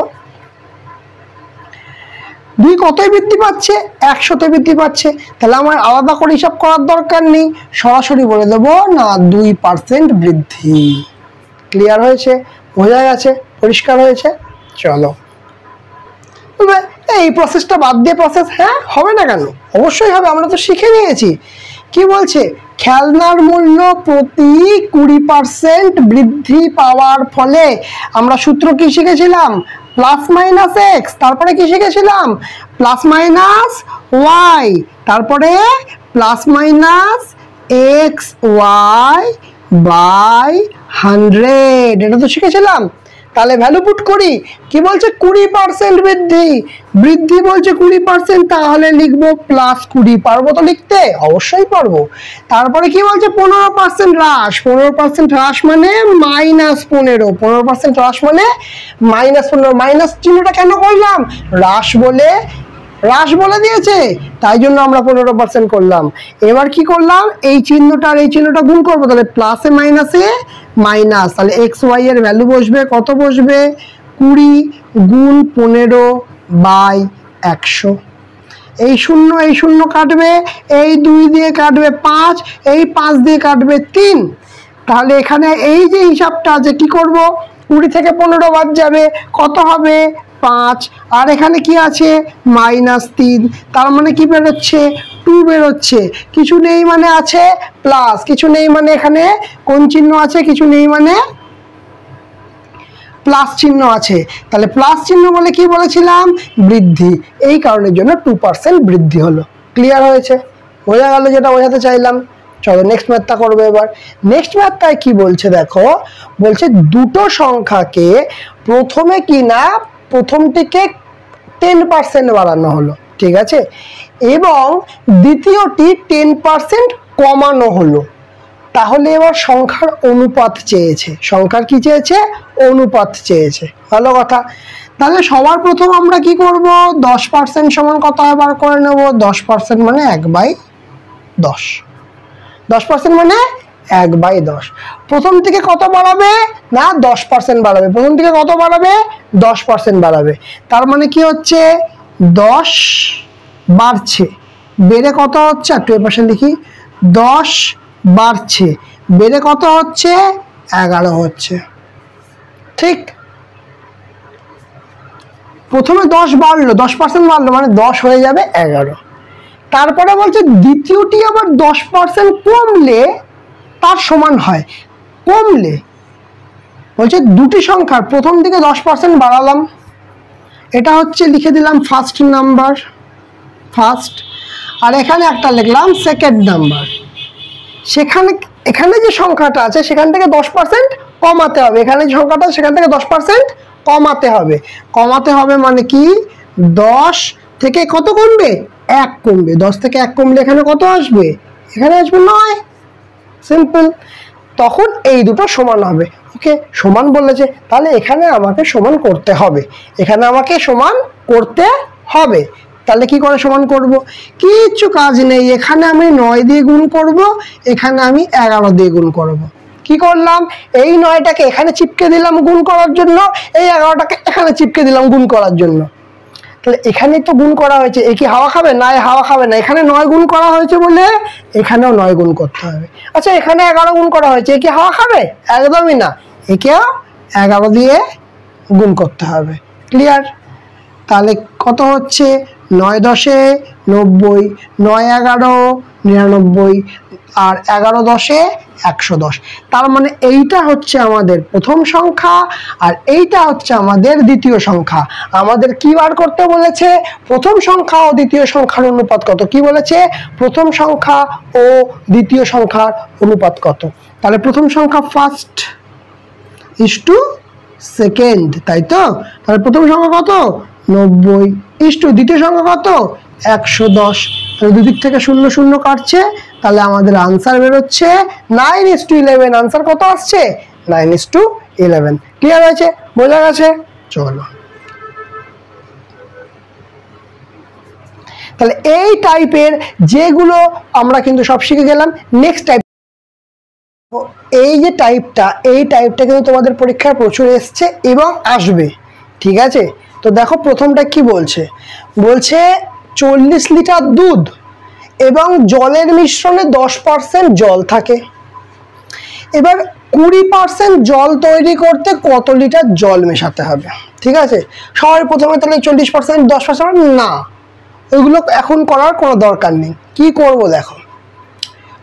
2 কতই বৃদ্ধি পাচ্ছে? 100তে বৃদ্ধি পাচ্ছে। তাহলে আমার আলাদা করে হিসাব করার দরকার নেই, সরাসরি বলে দেবো না 2% বৃদ্ধি। ক্লিয়ার হয়েছে? বোঝা গেছে? পরিষ্কার হয়েছে? চলো, এই প্রসেসটা বাদ দিয়ে প্রসেস, হ্যাঁ হবে না কেন? অবশ্যই হবে, আমরা তো শিখে নিয়েছি। কি বলছে? খেলনার মূল্য প্রতি 20% বৃদ্ধি পাওয়ার ফলে আমরা সূত্র কি শিখেছিলাম? +-x, তারপরে কি শিখেছিলাম? +-y, তারপরে +-xy/100, এটা তো শিখেছিলাম। তাহলে ভ্যালু পুট করি, কি বলছে? 20% বৃদ্ধি, বৃদ্ধি বলছে 20%, তাহলে লিখবো +20। পারবো তো লিখতে? অবশ্যই পারবো। তারপরে কি বলছে? 15% হ্রাস, 15% হ্রাস মানে -15, 15% হ্রাস মানে -15। মাইনাস চিহ্নটা কেন করলাম? হ্রাস বলে দিয়েছে, তাই জন্য আমরা 15% করলাম। এবার কি করলাম? এই চিহ্নটা আর এই চিহ্নটা গুণ করবো, তাহলে প্লাসে মাইনাসে মাইনাস, তাহলে xy এর ভ্যালু বসবে কত? বসবে 20 গুণ 15/100। এই শূন্য কাটবে, এই 2 দিয়ে কাটবে 5, এই 5 দিয়ে কাটবে 3। তাহলে এখানে এই যে হিসাবটা আছে কি করব? 20 থেকে 15 বাদ যাবে, কত হবে? 5। আর এখানে কি আছে? -3, তার মানে কি বেরোচ্ছে? 2 বেরোচ্ছে। কিছু নেই মানে আছে প্লাস, কিছু নেই মানে এখানে কোন চিহ্ন আছে? কিছু নেই মানে প্লাস চিহ্ন আছে। তাহলে প্লাস চিহ্ন বলে কি বলেছিলাম? বৃদ্ধি, এই কারণের জন্য 2% বৃদ্ধি হলো। ক্লিয়ার হয়েছে? বোঝা গেল যেটা বোঝাতে চাইলাম? চলো নেক্সট ম্যাথটা করবো। এবার নেক্সট ম্যাথটায় কি বলছে দেখো, বলছে দুটো সংখ্যাকে প্রথমে কি না প্রথমটিকে 10% বাড়ানো হলো, ঠিক আছে, এবং দ্বিতীয়টি 10% কমানো হলো। তাহলে এবার সংখ্যার অনুপাত চেয়েছে। সংখ্যার কি চেয়েছে? অনুপাত চেয়েছে। ভালো কথা। তাহলে সবার প্রথম আমরা কি করব? 10% সমান কত বার করে নেব? 10% মানে 1/10। 10% মানে 1/10। প্রথম থেকে কত বাড়াবে? না 10% বাড়াবে। প্রথম থেকে কত বাড়াবে? 10% বাড়াবে। তার মানে কি হচ্ছে? 10 বাড়ছে, বেড়ে কত হচ্ছে? একটু এর পাশে লিখি, 10 বাড়ছে, বেড়ে কত হচ্ছে? 11 হচ্ছে। ঠিক, প্রথমে 10 বাড়লো, 10% বাড়লো, মানে 10 হয়ে যাবে 11। তারপরে বলছে দ্বিতীয়টি আবার 10% কমলে তার সমান হয়। কমলে বলছে দুটি সংখ্যার প্রথম দিকে 10% বাড়ালাম, এটা হচ্ছে লিখে দিলাম ফার্স্ট নাম্বার, ফার্স্ট, আর এখানে একটা লিখলাম সেকেন্ড নাম্বার। এখানে যে সংখ্যাটা আছে সেখান থেকে 10% কমাতে হবে, এখানে যে সংখ্যাটা সেখান থেকে 10% কমাতে হবে। কমাতে হবে মানে কি, 10 থেকে কত কমবে, 1 কমবে। 10 থেকে 1 কমলে এখানে কত আসবে, এখানে আসবে 9। সিম্পল। তখন এই দুটো সমান হবে। ওকে, সমান বলেছে, তাহলে এখানে আমাকে সমান করতে হবে, এখানে আমাকে সমান করতে হবে। তাহলে কি করে সমান করব, কিচ্ছু কাজ নেই, এখানে আমি 9 দিয়ে গুণ করব, এখানে আমি 11 দিয়ে গুণ করব। কি করলাম, এই 9টাকে এখানে চিপকে দিলাম গুণ করার জন্য, এই 11টাকে এখানে চিপকে দিলাম গুণ করার জন্য। তাহলে এখানে তো গুণ করা হয়েছে, এ কি হাওয়া খাবে না, হাওয়া খাবে না। এখানে 9 গুণ করা হয়েছে বলে এখানেও 9 গুণ করতে হবে। আচ্ছা, এখানে 11 গুণ করা হয়েছে, এ কি হাওয়া খাবে, একদমই না, একেও 11 দিয়ে গুণ করতে হবে। ক্লিয়ার? তাহলে কত হচ্ছে, 9 10 90, 9 11 99, আর 11 10 110। তার মানে এইটা হচ্ছে আমাদের প্রথম সংখ্যা, আর এইটা হচ্ছে আমাদের দ্বিতীয় সংখ্যা। আমাদের কি বার করতে বলেছে, প্রথম সংখ্যা ও দ্বিতীয় সংখ্যার অনুপাত কত। কি বলেছে, প্রথম সংখ্যা ও দ্বিতীয় সংখ্যার অনুপাত কত। তাহলে প্রথম সংখ্যা ফার্স্ট ইস টু সেকেন্ড, তাই তো। তাহলে প্রথম সংখ্যা কত, 90 ইস টু দ্বিতীয় সংখ্যা কত, 110। তাহলে দুদিক থেকে 0 0 কাটছে, তাহলে আমাদের আনসার বেরোচ্ছে 9:11। আনসার কত আসছে, 9:11। ক্লিয়ার হয়েছে, বোঝা গেছে? চলো, তাহলে এই টাইপের যেগুলো আমরা কিন্তু সব শিখে গেলাম। নেক্সট টাইপ, এই যে টাইপটা, এই টাইপটা কিন্তু তোমাদের পরীক্ষায় প্রচুর এসছে এবং আসবে। ঠিক আছে, তো দেখো প্রথমটা কি বলছে, বলছে 40 লিটার দুধ এবং জলের মিশ্রণে 10% জল থাকে। এবার 20% জল তৈরি করতে কত লিটার জল মেশাতে হবে। ঠিক আছে, সবাই প্রথমে তাহলে 40% 10% না, ওইগুলো এখন করার কোনো দরকার নেই। কি করব দেখো,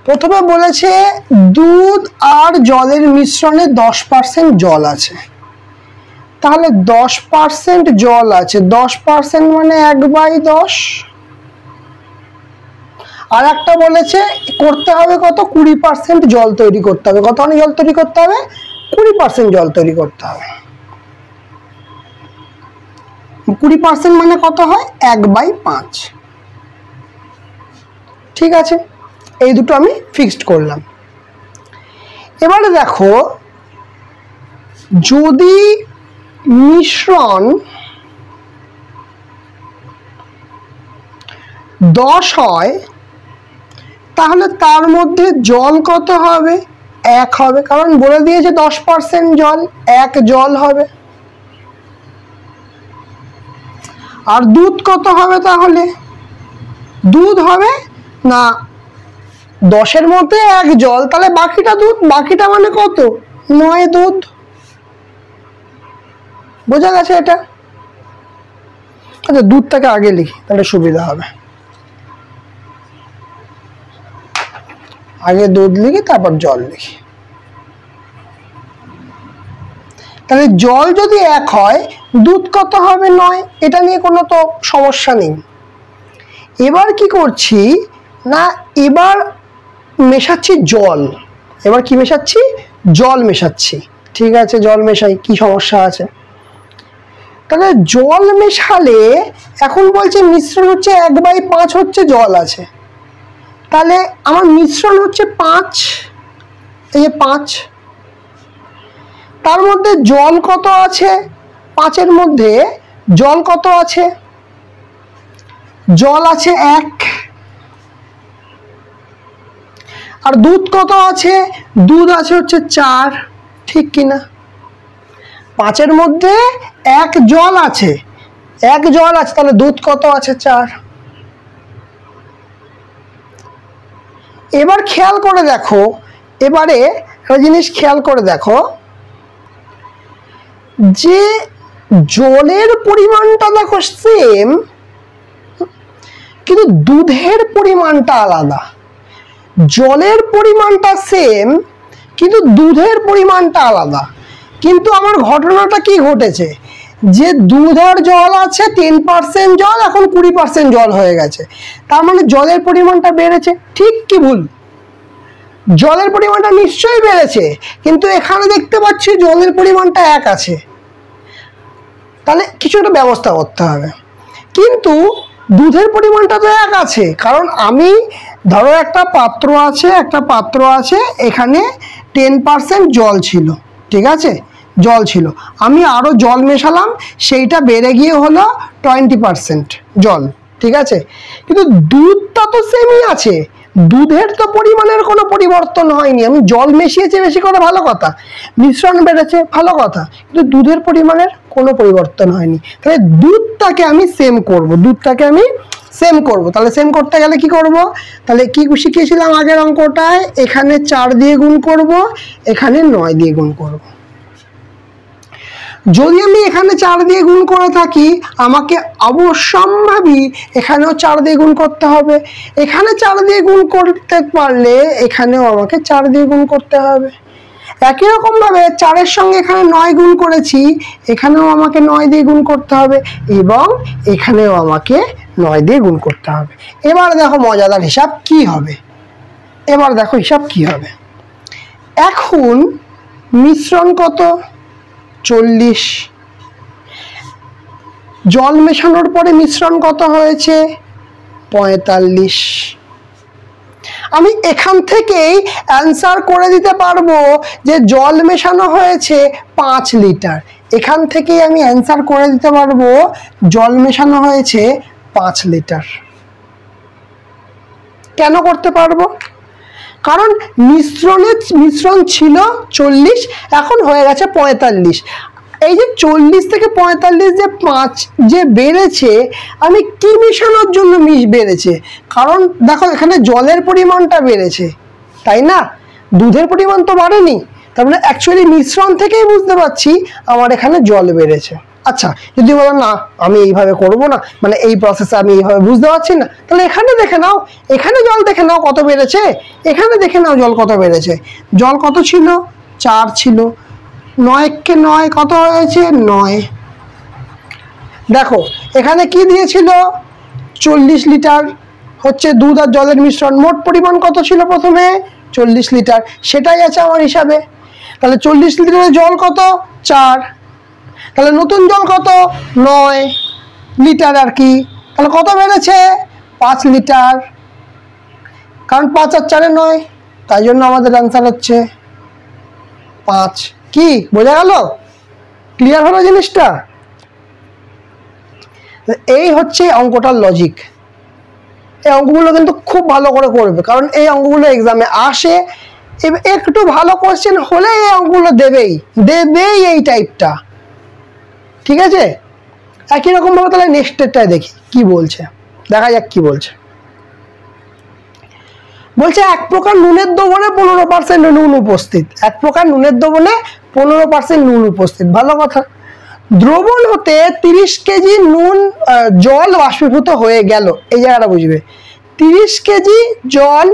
প্রথমে বলেছে দুধ আর জলের মিশ্রণে 10% জল আছে। তাহলে 10% জল আছে, 10% মানে 1/10। আর একটা বলেছে করতে হবে কত, 20% জল তৈরি করতে হবে। কতখানি জল তৈরি করতে হবে, 20% জল তৈরি করতে হবে। 20% মানে কত হয়, 1/5। ঠিক আছে, এই দুটো আমি ফিক্সড করলাম। এবারে দেখো, যদি মিশ্রণ 10 হয় তাহলে তার মধ্যে জল কত হবে, 1 হবে, কারণ বলে দিয়েছে 10% জল, 1 জল হবে। আর দুধ কত হবে, তাহলে দুধ হবে না 10-এর মধ্যে 1 জল, তাহলে বাকিটা দুধ, বাকিটা মানে কত, 9 দুধ। বোঝা গেছে এটা? আচ্ছা, দুধটাকে আগে লিখি তাহলে সুবিধা হবে। আগে দুধ লিখি তারপর জল লিখি। তাহলে জল যদি 1 হয়, দুধ কত হবে, 9। এটা নিয়ে কোনো তো সমস্যা নেই। এবার কি করছি না, এবার মেশাচ্ছি জল। এবার কি মেশাচ্ছি, জল মেশাচ্ছি। ঠিক আছে, জল মেশাই, কি সমস্যা আছে। তাহলে জল মেশালে এখন বলছে মিশ্রণ হচ্ছে 1/5 হচ্ছে জল আছে। তাহলে আমার মিশ্রণ হচ্ছে 5, এই যে 5, তার মধ্যে জল কত আছে, 5-এর মধ্যে জল কত আছে, জল আছে 1। আর দুধ কত আছে, দুধ আছে হচ্ছে 4। ঠিক কিনা, 5-এর মধ্যে 1 জল আছে, 1 জল আছে, তাহলে দুধ কত আছে, 4। এবার খেয়াল করে দেখো, এবারে একটা জিনিস খেয়াল করে দেখো, যে জলের পরিমাণটা দেখো সেম, কিন্তু দুধের পরিমাণটা আলাদা। জলের পরিমাণটা সেম কিন্তু দুধের পরিমাণটা আলাদা। কিন্তু আমার ঘটনাটা কি ঘটেছে, যে দুধ আর জল আছে 10% জল, এখন 20% জল হয়ে গেছে। তার মানে জলের পরিমাণটা বেড়েছে। ঠিক কি ভুল? জলের পরিমাণটা নিশ্চয়ই বেড়েছে, কিন্তু এখানে দেখতে পাচ্ছি জলের পরিমাণটা 1 আছে। তাহলে কিছু একটা ব্যবস্থা করতে হবে। কিন্তু দুধের পরিমাণটা তো 1 আছে, কারণ আমি ধরো একটা পাত্র আছে, এখানে 10% জল ছিল, ঠিক আছে, জল ছিল, আমি আরো জল মেশালাম, সেইটা বেড়ে গিয়ে হলো 20% জল, ঠিক আছে। কিন্তু দুধটা তো সেমই আছে, দুধের তো পরিমাণের কোনো পরিবর্তন হয়নি। আমি জল মিশিয়েছি বেশি করে, ভালো কথা, মিশ্রণ বেড়েছে, ভালো কথা, কিন্তু দুধের পরিমাণের কোনো পরিবর্তন হয়নি। তাহলে দুধটাকে আমি সেম করব। তাহলে সেম করতে গেলে কি করব? তাহলে কি শিখিয়েছিলাম আগের অঙ্কটায়? এখানে 4 দিয়ে গুণ করব, এখানে 9 দিয়ে গুণ করব। যদি আমি এখানে 4 দিয়ে গুণ করে থাকি, আমাকে অবশ্যম্ভাবী এখানেও 4 দিয়ে গুণ করতে হবে। এখানে 4 দিয়ে গুণ করতে পারলে এখানেও আমাকে 4 দিয়ে গুণ করতে হবে। একই রকম ভাবে 4-এর সঙ্গে এখানে 9 গুণ করেছি, এখানেও আমাকে 9 দিয়ে গুণ করতে হবে, এবং এখানেও আমাকে 9 দিয়ে গুণ করতে হবে। এবার দেখো মজাদার হিসাব কি হবে। এখন মিশ্রণ কত? 40। জল মেশানোর পরে মিশ্রণ কত হয়েছে? 45। আমি এখান থেকেই অ্যান্সার করে দিতে পারবো যে জল মেশানো হয়েছে 5 লিটার। এখান থেকেই আমি অ্যান্সার করে দিতে পারবো জল মেশানো হয়েছে 5 লিটার। কেন করতে পারবো? কারণ মিশ্রণ ছিল 40, এখন হয়ে গেছে 45। এই যে 40 থেকে 45 যে 5 যে বেড়েছে, আমি কি মেশানোর জন্য বেড়েছে? কারণ দেখো এখানে জলের পরিমাণটা বেড়েছে, তাই না? দুধের পরিমাণ তো বাড়েনি। তার মানে অ্যাকচুয়ালি মিশ্রণ থেকেই বুঝতে পারছি আমার এখানে জল বেড়েছে। আচ্ছা, যদি বলো না আমি এইভাবে করব না, মানে এই প্রসেসে আমি এইভাবে বুঝতে পারছি না, তাহলে এখানে দেখে নাও, এখানে জল দেখে নাও কত বেড়েছে, এখানে দেখে নাও জল কত বেড়েছে। জল কত ছিল? 4 ছিল, 9 × 9 কত হয়েছে? 9। দেখো এখানে কি দিয়েছিল? 40 লিটার হচ্ছে দুধ আর জলের মিশ্রণ। মোট পরিমাণ কত ছিল প্রথমে? 40 লিটার, সেটাই আছে আমার হিসাবে। তাহলে 40 লিটারের জল কত? 4। তাহলে নতুন জল কত? 9 লিটার আর কি। তাহলে কত বেড়েছে? 5 লিটার, কারণ 5 আর 4 9, তাই জন্য আমাদের অ্যান্সার হচ্ছে 5। কি বোঝা গেল? ক্লিয়ার হলো জিনিসটা? এই হচ্ছে অঙ্কটার লজিক। এই অঙ্কগুলো কিন্তু খুব ভালো করে করবে, কারণ এই অঙ্কগুলো এক্সামে আসে। একটু ভালো কোশ্চেন হলে এই অঙ্কগুলো দেবেই এই টাইপটা, ঠিক আছে? একই রকম ভাবে তাহলে নেক্সটেরটায় দেখি কি বলছে, দেখা যাক কি বলছে। বলছে এক প্রকার নুনের দ্রবণে 15% নুন উপস্থিত। এক প্রকার নুনের দ্রবণে 15% নুন উপস্থিত, ভালো কথা। দ্রবণ হতে 30 কেজি জল বাষ্পীভূত হয়ে গেল। এই জায়গাটা বুঝবে, 30 কেজি জল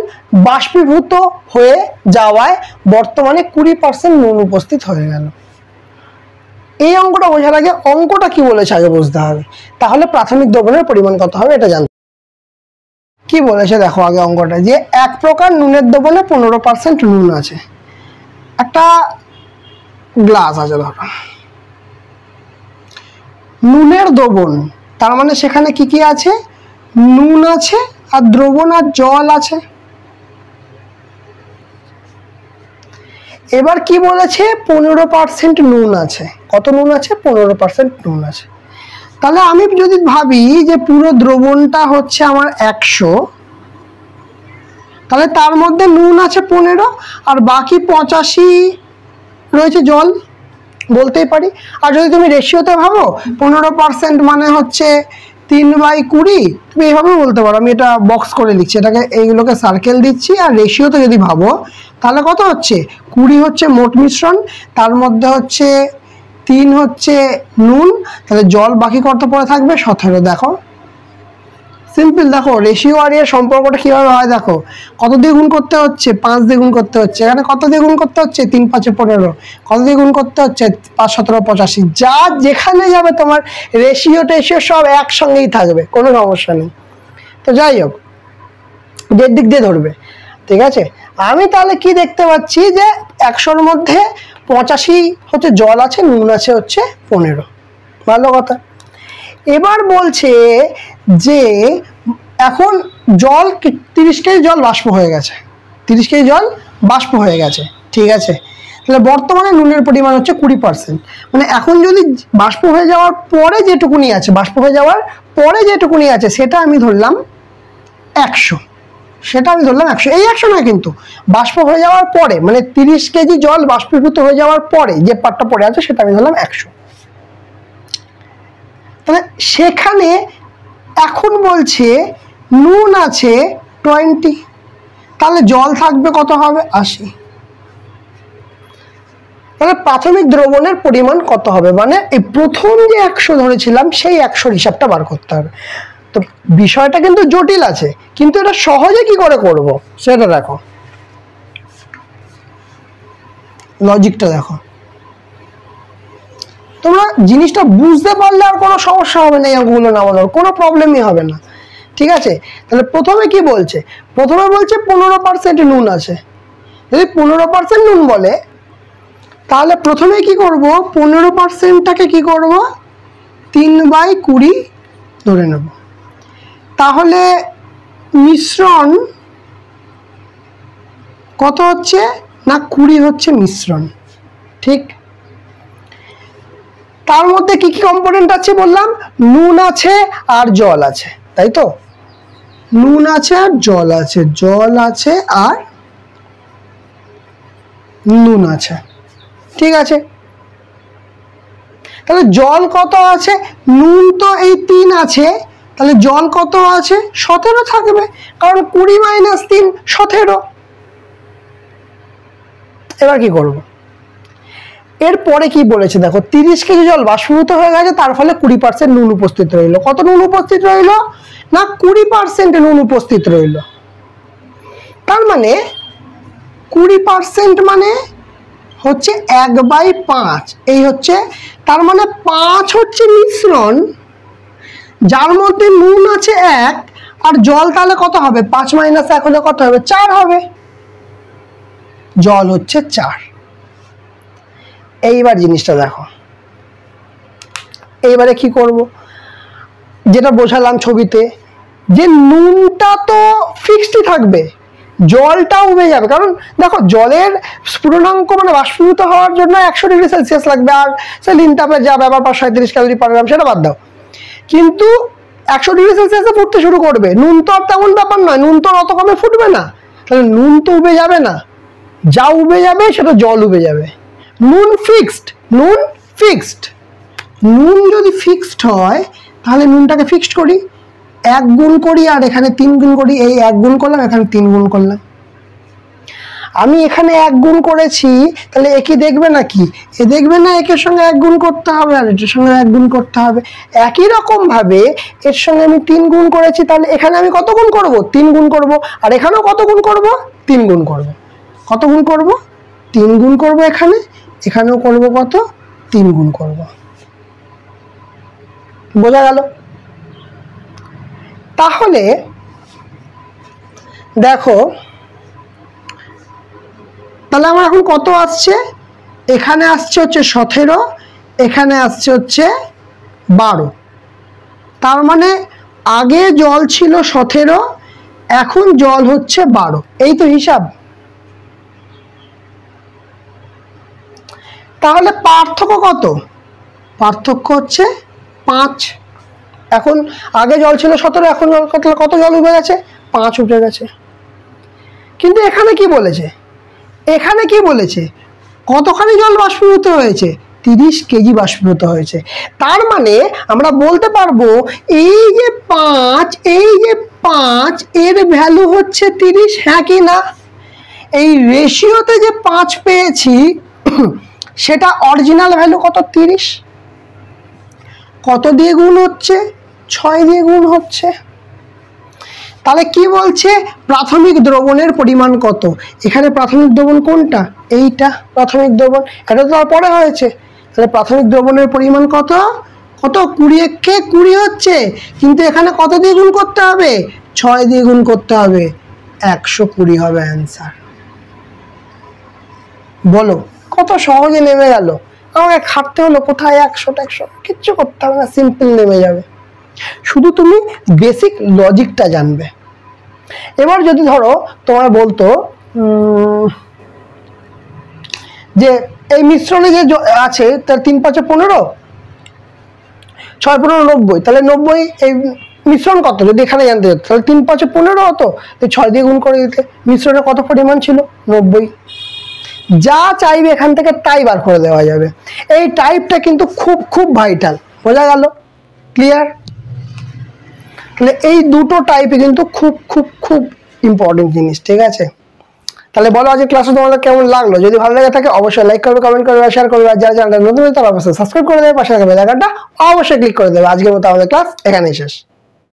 বাষ্পীভূত হয়ে যাওয়ায় বর্তমানে 20% নুন উপস্থিত হয়ে গেল। এই অঙ্কটা বোঝার আগে অঙ্কটা কি বলেছে আগে বুঝতে হবে, তাহলে প্রাথমিক দ্রবণের পরিমাণ কত হবে এটা জানতে। কি বলেছে দেখো আগে অঙ্কটা, যে এক প্রকার নুনের দ্রবণে 15% নুন আছে। একটা গ্লাস আছে ধরো, নুনের দ্রবণ, তার মানে সেখানে কি কি আছে? নুন আছে আর দ্রবণ আর জল আছে। এবার কি বলেছে? 15% নুন আছে। কত নুন আছে? 15% নুন আছে। তাহলে আমি যদি ভাবি যে পুরো দ্রবণটা হচ্ছে আমার 100, তাহলে তার মধ্যে নুন আছে 15 আর বাকি 85 রয়েছে জল, বলতেই পারি। আর যদি তুমি রেশিওতে ভাবো, 15% মানে হচ্ছে 3/20 তুমি এইভাবে বলতে পারো, আমি এটা বক্স করে লিখছি, এটাকে এইগুলোকে সার্কেল দিচ্ছি। আর রেশিওতে যদি ভাবো তাহলে কত হচ্ছে, 20 হচ্ছে মোট মিশ্রণ, তার মধ্যে হচ্ছে 3 হচ্ছে নুন, তাহলে জল বাকি কত পড়ে থাকবে 17। দেখো সিম্পল, দেখো রেশিও আর এর সম্পর্কটা কীভাবে হয়, দেখো কত দিয়ে গুণ করতে হচ্ছে, 5 দিয়ে গুণ করতে হচ্ছে, এখানে কত দিয়ে গুণ করতে হচ্ছে 3 × 5 = 15, কত দিয়ে গুণ করতে হচ্ছে 5 × 17 = 85। যা যেখানে যাবে তোমার রেশিও টেশিও সব একসঙ্গেই থাকবে, কোনো সমস্যা নেই। তো যাই হোক, ডের দিক দিয়ে ধরবে, ঠিক আছে। আমি তাহলে কি দেখতে পাচ্ছি যে 100-র মধ্যে 85 হচ্ছে জল আছে, নুন আছে হচ্ছে 15, ভালো কথা। এবার বলছে যে এখন জল 30 কেজি জল বাষ্প হয়ে গেছে, 30 কেজি জল বাষ্প হয়ে গেছে, ঠিক আছে। তাহলে বর্তমানে নুনের পরিমাণ হচ্ছে 20%। মানে এখন যদি বাষ্প হয়ে যাওয়ার পরে যেটুকুনি আছে, বাষ্প হয়ে যাওয়ার পরে যেটুকুনি আছে সেটা আমি ধরলাম 100, সেটা আমি ধরলাম 100। এই 100 নয় কিন্তু, বাষ্প হয়ে যাওয়ার পরে, মানে 30 কেজি জল বাষ্পীভূত হয়ে যাওয়ার পরে যে পার্টটা পড়ে আছে সেটা আমি ধরলাম 100। তাহলে সেখানে এখন বলছে নুন আছে 20, তাহলে জল থাকবে কত হবে 80। তাহলে প্রাথমিক দ্রবণের পরিমাণ কত হবে, মানে এই প্রথম যে 100 ধরেছিলাম সেই 100-র হিসাবটা বার করতে হবে। তো বিষয়টা কিন্তু জটিল আছে, কিন্তু এটা সহজে কি করে করব সেটা দেখো, লজিকটা দেখো। তোমরা জিনিসটা বুঝতে পারলে আর কোনো সমস্যা হবে না, এই অঙ্কগুলো নামানোর কোনো প্রবলেমই হবে না, ঠিক আছে। তাহলে প্রথমে কি বলছে, প্রথমে বলছে 15% নুন আছে। যদি 15% নুন বলে তাহলে প্রথমে কি করব, 15%টাকে কি করব 3/20 ধরে নেব। তাহলে মিশ্রণ কত হচ্ছে না 20 হচ্ছে মিশ্রণ, ঠিক। তার মধ্যে কি কি কম্পোনেন্ট আছে বললাম, নুন আছে আর জল আছে, তাই তো। নুন আছে আর জল আছে, জল আছে আর নুন আছে, ঠিক আছে। তাহলে জল কত আছে, নুন তো এই 3 আছে, তাহলে জল কত আছে 17 থাকবে, কারণ 20 - 3 17। এবার কি করব, এরপরে কি বলেছে দেখো, 30 কেজি জল বাষ্পীভূত হয়ে গেছে, তার ফলে 20% নুন উপস্থিত রইল। কত নুন উপস্থিত রইল না 20% নুন উপস্থিত রইল। তার মানে 20% মানে হচ্ছে 1/5, এই হচ্ছে, তার মানে 5 হচ্ছে মিশ্রণ যার মধ্যে নুন আছে 1 আর জল, তাহলে কত হবে 5 - 1 হলে কত হবে 4 হবে, জল হচ্ছে 4। এইবার জিনিসটা দেখো, এইবারে কি করব, যেটা বোঝালাম ছবিতে, যে নুনটা তো ফিক্সডই থাকবে, জলটা উবে যাবে। কারণ দেখো জলের স্ফুটনাঙ্ক মানে বাষ্পীভূত হওয়ার জন্য 100 ডিগ্রি সেলসিয়াস লাগবে, আর লিন তাপের যা ব্যাপার 37 ক্যালোরি পার গ্রাম সেটা বাদ দাও, কিন্তু 100 ডিগ্রি সেলসিয়াসে ফুটতে শুরু করবে। নুন তো আর তেমন ব্যাপার নয়, নুন তো অত কমে ফুটবে না, তাহলে নুন তো উবে যাবে না, যা উবে যাবে সেটা জল উবে যাবে। নুন ফিক্সড, নুন ফিক্সড, নুন যদি ফিক্সড হয় তাহলে নুনটাকে ফিক্সড করি, 1 গুণ করি আর এখানে 3 গুণ করি, এই 1 গুণ করলাম, এখানে 3 গুণ করলাম। আমি এখানে 1 গুণ করেছি, তাহলে এ কি দেখবে নাকি, এ দেখবে না, একের সঙ্গে 1 গুণ করতে হবে আর এটার সঙ্গে 1 গুণ করতে হবে। একই রকম ভাবে এর সঙ্গে আমি 3 গুণ করেছি, তাহলে এখানে আমি কত গুণ করব 3 গুণ করব, আর এখানেও কত গুণ করব 3 গুণ করব। কত গুণ করব 3 গুণ করব, এখানে এখানেও করব কত 3 গুণ করব। বোঝা গেল? তাহলে দেখো, তাহলে আমার এখন কত আসছে, এখানে আসছে হচ্ছে 17, এখানে আসছে হচ্ছে 12। তার মানে আগে জল ছিল 17, এখন জল হচ্ছে 12, এই তো হিসাব। তাহলে পার্থক্য কত, পার্থক্য হচ্ছে 5। এখন আগে জল ছিল 17, এখন কত জল উবে গেছে 5 উঠে গেছে। কিন্তু এখানে কি বলেছে, এখানে কি বলেছে, কতখানি জল বাষ্পীভূত হয়েছে 30 কেজি বাষ্পীভূত হয়েছে। তার মানে আমরা বলতে পারবো এই যে 5 এর ভ্যালু হচ্ছে 30, হ্যাঁ কি না? এই রেশিওতে যে 5 পেয়েছি সেটা অরিজিনাল ভ্যালু কত? 30। কত দিয়ে গুণ হচ্ছে? 6 দিয়ে গুণ হচ্ছে। তাহলে কি বলছে? প্রাথমিক দ্রবণের পরিমাণ কত? এখানে প্রাথমিক দ্রবণ কোনটা? এইটা প্রাথমিক দ্রবণ, এটা তো পরে হয়েছে। তাহলে প্রাথমিক দ্রবণের পরিমাণ কত? 20 হচ্ছে, কিন্তু এখানে কত দিয়ে গুণ করতে হবে? 6 দিয়ে গুণ করতে হবে, 120 হবে অ্যান্সার। বলো কত সহজে নেমে গেল। আমাকে খাটতে হলো কোথায় 100 কিচ্ছু করতে হবে না, সিম্পল নেমে যাবে। শুধু তুমি বেসিক লজিকটা জানবে। এবার যদি ধরো তোমার বলতো যে এই মিশ্রণে যে আছে তার 3 5 15, 6 15 90, তাহলে 90 এই মিশ্রণ কত যদি এখানে জানতে হতো, তাহলে 3 5 15 হতো, 6 দিয়ে গুণ করে দিতে। মিশ্রণে কত পরিমাণ ছিল? 90। যা চাইবে এখান থেকে তাই বার করে দেওয়া যাবে। এই টাইপটা কিন্তু খুব খুব ভাইটাল, বোঝা গেল? ক্লিয়ার? তাহলে এই দুটো টাইপে কিন্তু খুব খুব খুব ইম্পর্টেন্ট জিনিস, ঠিক আছে? তাহলে বলো আজকে ক্লাসটা তোমাদের কেমন লাগলো? যদি ভালো লাগে থাকে অবশ্যই লাইক করবে, কমেন্ট করবে, শেয়ার করবে, আর যারা চ্যানেলটা নতুন তারা অবশ্যই সাবস্ক্রাইব করে দেবে, পাশে থাকা বেল আইকনটা অবশ্যই ক্লিক করে দেবে। আজকের মতো আমাদের ক্লাস এখানেই শেষ।